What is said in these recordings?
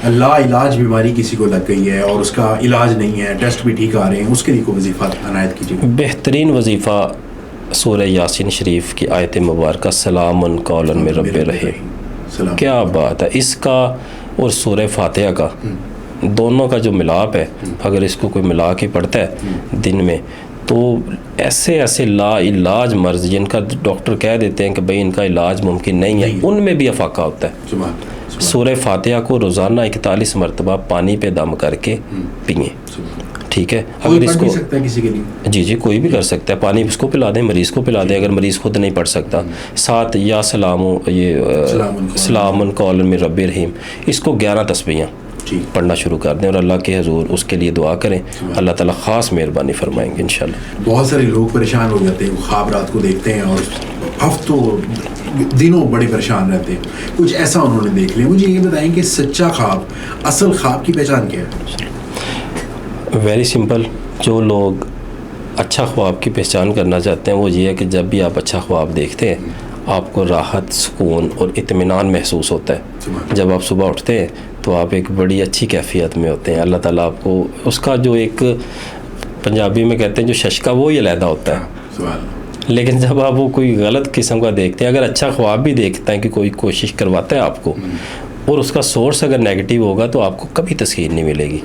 لا علاج بیماری کسی کو لگ گئی ہے اور اس کا علاج نہیں ہے, ٹیسٹ بھی ٹھیک آ رہے ہیں, اس کے لیے کوئی وظیفہ عنایت کیجیے. بہترین وظیفہ سورہ یاسین شریف کی آیت مبارکہ سلام قولا من رب رحیم. کیا بات ہے اس کا اور سورہ فاتحہ کا, دونوں کا جو ملاپ ہے, اگر اس کو کوئی ملا کے پڑھتا ہے دن میں تو ایسے ایسے لا علاج مرض جن کا ڈاکٹر کہہ دیتے ہیں کہ بھئی ان کا علاج ممکن نہیں ہے, ان میں بھی افاقہ ہوتا ہے. سورہ فاتحہ کو روزانہ 41 مرتبہ پانی پہ دم کر کے پئیں, ٹھیک ہے. اگر اس کو کسی کے لیے جی کوئی بھی کر سکتا ہے, پانی اس کو پلا دیں, مریض کو پلا دیں اگر مریض خود نہیں پڑھ سکتا. ساتھ یا سلام قولا من رب رحیم, اس کو 11 تسبیحاں پڑھنا شروع کر دیں اور اللہ کے حضور اس کے لیے دعا کریں, اللہ تعالیٰ خاص مہربانی فرمائیں گے انشاءاللہ. بہت سارے لوگ پریشان ہو جاتے ہیں, خواب رات کو دیکھتے ہیں اور ہفتوں دنوں بڑے پریشان رہتے ہیں, کچھ ایسا انہوں نے دیکھ لیا. مجھے یہ بتائیں کہ سچا خواب, اصل خواب کی پہچان کیا ہے؟ Very simple. جو لوگ اچھا خواب کی پہچان کرنا چاہتے ہیں وہ یہ ہے کہ جب بھی آپ اچھا خواب دیکھتے ہیں آپ کو راحت, سکون اور اطمینان محسوس ہوتا ہے. جب آپ صبح اٹھتے ہیں تو آپ ایک بڑی اچھی کیفیت میں ہوتے ہیں. اللہ تعالیٰ آپ کو اس کا جو ایک پنجابی میں کہتے ہیں جو ششکا, وہ ہی علیحدہ ہوتا ہے. لیکن جب آپ وہ کوئی غلط قسم کا دیکھتے ہیں, اگر اچھا خواب بھی دیکھتے ہیں کہ کوئی کوشش کرواتا ہے آپ کو اور اس کا سورس اگر نیگیٹو ہوگا تو آپ کو کبھی تسکین نہیں ملے گی.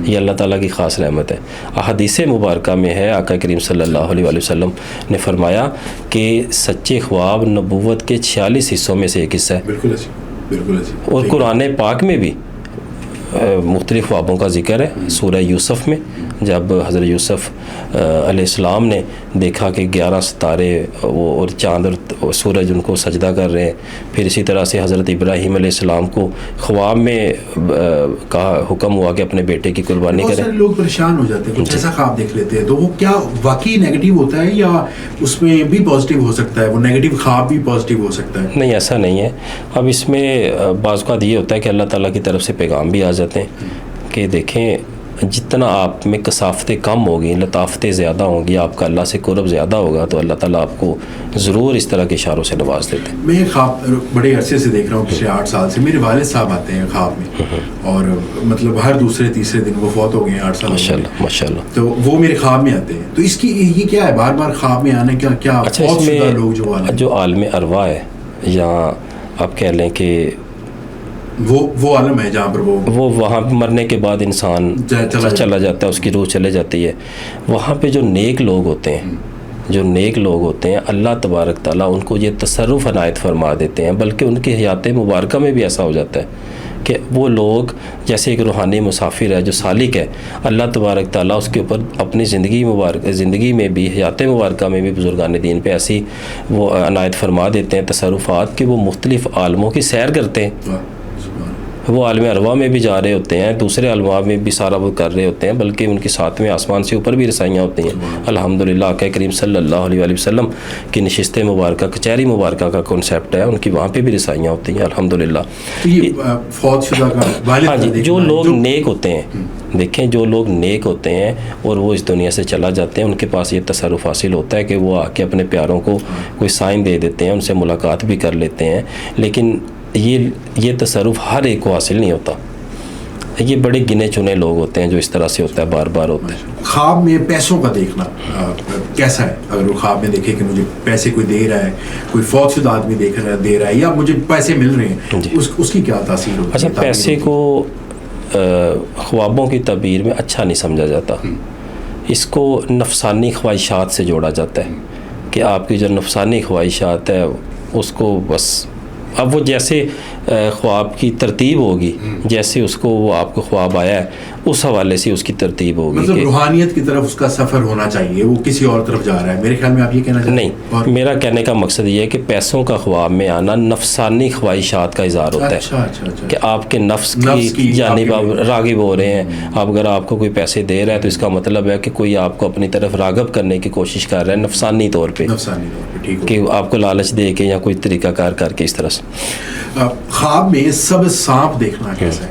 یہ اللہ تعالیٰ کی خاص رحمت ہے. احادیث مبارکہ میں ہے, آقا کریم صلی اللہ علیہ وسلم نے فرمایا کہ سچے خواب نبوت کے 46 حصوں میں سے ایک حصہ ہے. بالکل. اور قرآن پاک میں بھی مختلف خوابوں کا ذکر ہے. سورہ یوسف میں جب حضرت یوسف علیہ السلام نے دیکھا کہ 11 ستارے اور چاند اور سورج ان کو سجدہ کر رہے ہیں, پھر اسی طرح سے حضرت ابراہیم علیہ السلام کو خواب میں کہا, حکم ہوا کہ اپنے بیٹے کی قربانی کریں. بہت سارے لوگ پریشان ہو جاتے ہیں, کچھ ایسا خواب دیکھ لیتے ہیں تو وہ کیا واقعی نیگیٹو ہوتا ہے یا اس میں بھی پازیٹیو ہو سکتا ہے, وہ نیگیٹو خواب بھی پازیٹیو ہو سکتا ہے؟ نہیں, ایسا نہیں ہے. اب اس میں بعض اوقات یہ ہوتا ہے کہ اللہ تعالیٰ کی طرف سے پیغام بھی آ جاتے ہیں کہ دیکھیں جتنا آپ میں کثافتیں کم ہوگی, لطافتیں زیادہ ہوں گی, آپ کا اللہ سے قرب زیادہ ہوگا تو اللہ تعالیٰ آپ کو ضرور اس طرح کے اشاروں سے نواز دیتے ہیں. میں خواب بڑے عرصے سے دیکھ رہا ہوں, پچھلے 8 سال سے. میرے والد صاحب آتے ہیں خواب میں اور مطلب ہر دوسرے تیسرے دن, وہ فوت ہو گئے ہیں 8 سال ماشاءاللہ, تو وہ میرے خواب میں آتے ہیں. تو اس کی یہ کیا ہے, بار بار خواب میں آنے کا کیا؟ اچھا, اس میں جو عالم ارواح ہے یا آپ کہہ لیں کہ وہ عالم ہے جہاں پر وہ وہاں مرنے کے بعد انسان چلا جاتا ہے, اس کی روح چلے جاتی ہے. وہاں پہ جو نیک لوگ ہوتے ہیں اللہ تبارک تعالیٰ ان کو یہ تصرف عنایت فرما دیتے ہیں. بلکہ ان کی حیات مبارکہ میں بھی ایسا ہو جاتا ہے کہ وہ لوگ جیسے ایک روحانی مسافر ہے جو سالک ہے, اللہ تبارک تعالیٰ اس کے اوپر اپنی زندگی میں بھی, حیات مبارکہ میں بھی بزرگان دین پہ ایسی وہ عنایت فرما دیتے ہیں تصرفات کہ وہ مختلف عالموں کی سیر کرتے ہیں. وہ عالم ارواح میں بھی جا رہے ہوتے ہیں, دوسرے علماء میں بھی سارا وہ کر رہے ہوتے ہیں, بلکہ ان کے ساتھ میں آسمان سے اوپر بھی رسائیاں ہوتی ہیں. الحمدللہ آقا کریم صلی اللہ علیہ وسلم کی نشست مبارکہ, کچہری مبارکہ کا کنسیپٹ ہے, ان کی وہاں پہ بھی رسائیاں ہوتی ہیں الحمدللہ. ہاں جی, جو لوگ نیک ہوتے ہیں, دیکھیں جو لوگ نیک ہوتے ہیں اور وہ اس دنیا سے چلا جاتے ہیں, ان کے پاس یہ تصرف حاصل ہوتا ہے کہ وہ آ کے اپنے پیاروں کو کوئی سائن دے دیتے ہیں, ان سے ملاقات بھی کر لیتے ہیں. لیکن یہ تصرف ہر ایک کو حاصل نہیں ہوتا. یہ بڑے گنے چنے لوگ ہوتے ہیں جو اس طرح سے ہوتا ہے, بار بار ہوتا ہے. خواب میں پیسوں کا دیکھنا کیسا ہے؟ اگر وہ خواب میں دیکھے کہ مجھے پیسے کوئی دے رہا ہے, کوئی فوت شدہ آدمی دے رہا ہے, یا مجھے پیسے مل رہے ہیں, اس کی کیا تاثیر ہوتی ہے؟ اچھا, پیسے کو خوابوں کی تعبیر میں اچھا نہیں سمجھا جاتا. اس کو نفسانی خواہشات سے جوڑا جاتا ہے کہ آپ کی جو نفسانی خواہشات ہے اس کو بس, اب وہ جیسے خواب کی ترتیب ہوگی, جیسے اس کو وہ آپ کو خواب آیا ہے اس حوالے سے اس کی ترتیب ہوگی. مطلب روحانیت کی طرف اس کا سفر ہونا چاہیے, وہ کسی اور طرف جا رہا ہے. میرے خیال میں آپ یہ کہنا چاہتے ہیں؟ نہیں, میرا کہنے کا مقصد یہ ہے کہ پیسوں کا خواب میں آنا نفسانی خواہشات کا اظہار ہوتا ہے کہ آپ کے نفس کی جانب آپ راغب ہو رہے ہیں. اب اگر آپ کو کوئی پیسے دے رہا ہے تو اس کا مطلب ہے کہ کوئی آپ کو اپنی طرف راغب کرنے کی کوشش کر رہا ہے نفسانی طور پہ, کہ آپ کو لالچ دے کے یا کوئی طریقہ کار کر کے اس طرح سے. خواب میں سب سانپ دیکھنا کیسا ہے؟